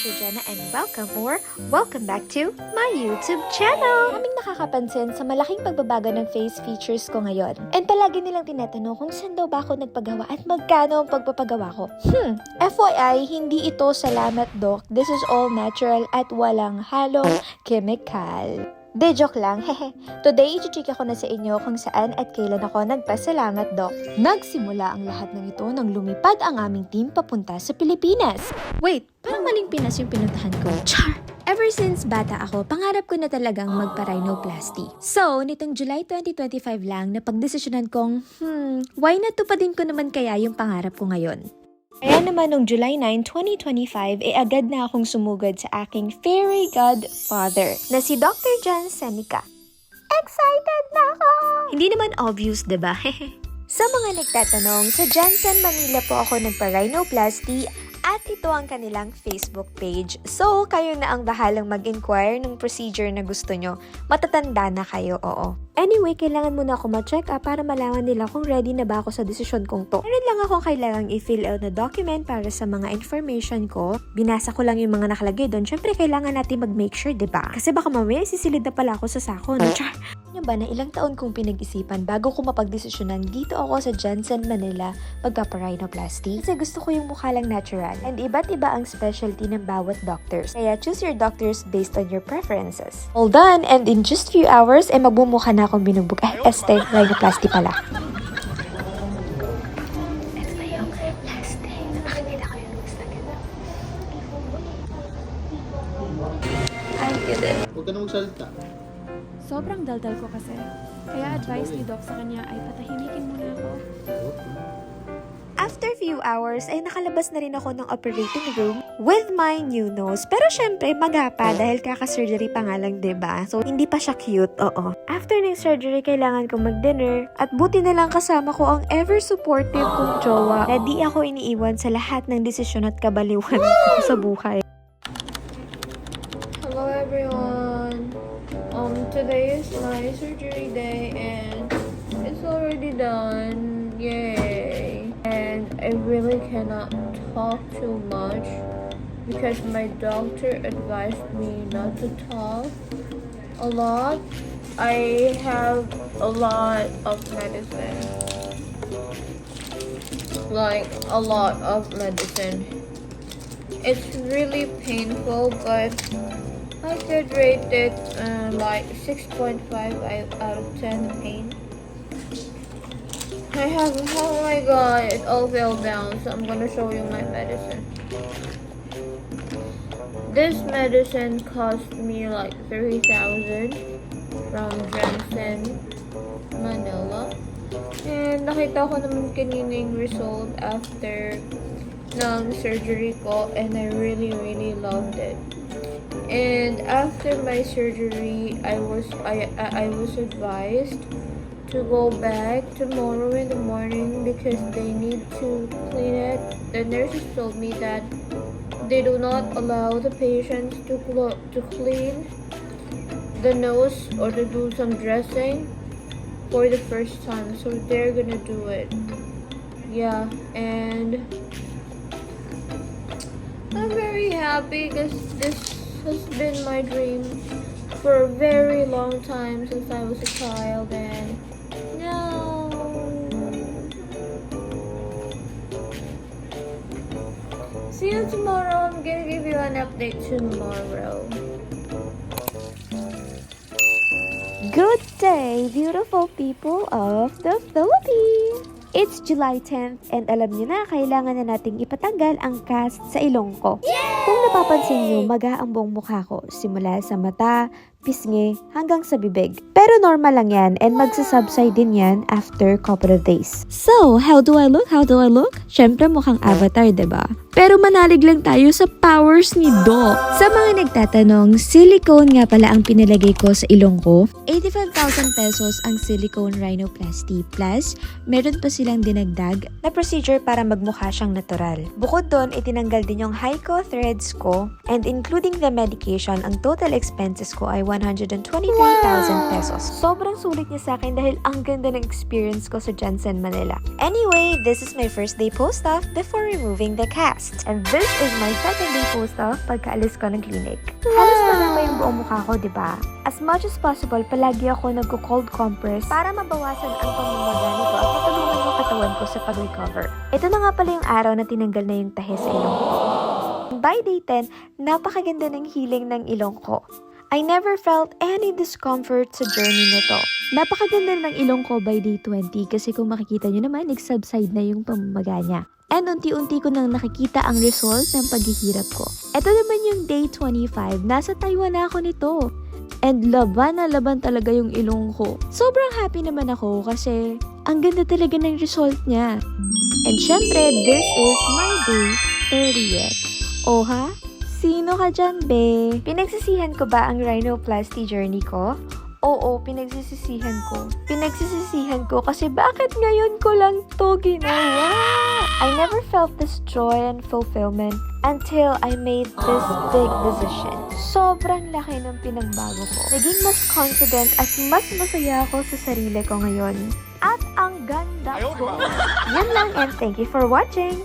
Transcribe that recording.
Teacher Jenna and welcome back to my YouTube channel! Maraming nakakapansin sa malaking pagbabago ng face features ko ngayon. And palagi nilang tinatanong kung saan daw ba ako nagpagawa at magkano ang pagpapagawa ko. FYI, hindi ito salamat doc. This is all natural at walang halong chemical. De, joke lang, hehe. Today, i-chika ko na sa inyo kung saan at kailan ako nagpasalamat, Doc. Nagsimula ang lahat ng ito nang lumipad ang aming team papunta sa Pilipinas. Wait, parang maling Pinas yung pinuntahan ko. Char! Ever since bata ako, pangarap ko na talagang magpa-rhinoplasty. So, nitong July 2025 lang, napagdesisyonan kong, why natupadin ko naman kaya yung pangarap ko ngayon? Kaya naman noong July 9, 2025, agad na akong sumugod sa aking fairy godfather na si Dr. John Seneca. Excited na ako! Hindi naman obvious, diba? Sa mga nagtatanong, sa Johnson, Manila po ako nagpa-rhinoplasty at ito ang kanilang Facebook page. So, kayo na ang bahalang mag-inquire ng procedure na gusto nyo. Matatanda na kayo, oo. Anyway, kailangan muna ako ma-check up para malaman nila kung ready na ba ako sa desisyon kong to. Meron lang akong kailangang i-fill out na document para sa mga information ko. Binasa ko lang yung mga nakalagay doon. Syempre, kailangan natin mag-make sure, diba? Kasi baka mamaya sisilid na pala ako sa sako. No? Char! Yan ba na ilang taon kong pinag-isipan bago ko mapagdesisyonan dito ako sa Johnson, Manila magpa-rhinoplasty? Kasi gusto ko yung mukha lang natural. And iba't iba ang specialty ng bawat doctors. Kaya choose your doctors based on your preferences. All done, and in just few hours, magbumukha na akong binugbog. Rhinoplasty pala. Next na yung last day. Nakakita ko yung Instagram. Ay, good. Huwag ka na magsalita. Sobrang daldal ko kasi. Kaya advice ni Doc sa kanya ay patahimikin muna ako. After few hours, ay nakalabas na rin ako ng operating room with my new nose. Pero syempre, magapa dahil kaka-surgery pa nga lang, diba? So, hindi pa siya cute, oo. After ng surgery, kailangan kong mag-dinner. At buti na lang kasama ko ang ever-supportive kong jowa na di ako iniiwan sa lahat ng desisyon at kabaliwan ko sa buhay. Hello everyone. Today is my surgery day and it's already done. Yay. And I really cannot talk too much because my doctor advised me not to talk a lot. I have a lot of medicine. Like a lot of medicine. It's really painful, but I could rate it like 6.5 out of 10 pain. Oh my god, it all fell down, so I'm gonna show you my medicine. This medicine cost me like 3,000 from Johnson, Manila. And nakita ko naman kanina yung result after ng surgery ko, and I really loved it. And after my surgery, I was advised to go back tomorrow in the morning because they need to clean it. The nurses told me that they do not allow the patients to clean the nose or to do some dressing for the first time, so they're gonna do it. Yeah, and I'm very happy because this has been my dream for a very long time since I was a child, and no. See you tomorrow. I'm gonna give you an update tomorrow. Good day, beautiful people of the Philippines! It's July 10th and alam niyo na, kailangan na nating ipatanggal ang cast sa ilong ko. Yay! Kung napapansin niyo, maga ang buong mukha ko, simula sa mata, pisngi, hanggang sa bibig. Pero normal lang yan and magsasubside din yan after couple of days. So, how do I look? Syempre mukhang avatar, diba? Pero manalig lang tayo sa powers ni Doc. Sa mga nagtatanong, silicone nga pala ang pinalagay ko sa ilong ko. 85,000 pesos ang silicone rhinoplasty. Plus, meron pa silang dinagdag na procedure para magmukha siyang natural. Bukod doon, itinanggal din yung hyco threads ko, and including the medication, ang total expenses ko ay 123,000 pesos. Sobrang sulit niya sa akin dahil ang ganda ng experience ko sa Jensen Manila. Anyway, this is my first day post-off before removing the cast. And this is my second day post-off pagkaalis ko ng clinic. Halos pa yung buong mukha ko, diba? As much as possible, palagi ako nagko-cold compress para mabawasan ang pamamaga nito at matulungan yung katawan ko sa pag-recover. Ito na nga pala yung araw na tinanggal na yung tahe sa ilong ko. By day 10, napakaganda ng healing ng ilong ko. I never felt any discomfort sa journey nito. Napakaganda ng ilong ko by day 20 kasi kung makikita nyo naman, nag-subside na yung pamamaga niya. And unti-unti ko nang nakikita ang result ng paghihirap ko. Ito naman yung day 25, nasa Taiwan na ako nito. And laban na laban talaga yung ilong ko. Sobrang happy naman ako kasi ang ganda talaga ng result niya. And syempre, this is my day 30th. O ha? Sino ka dyan, be? Pinagsisihan ko ba ang rhinoplasty journey ko? Oo, pinagsisisihan ko. Pinagsisisihan ko kasi bakit ngayon ko lang to ginawa? I never felt this joy and fulfillment until I made this big decision. Sobrang laki ng pinagbago ko. Naging mas confident at mas masaya ako sa sarili ko ngayon. At ang ganda ko. Yan lang and thank you for watching!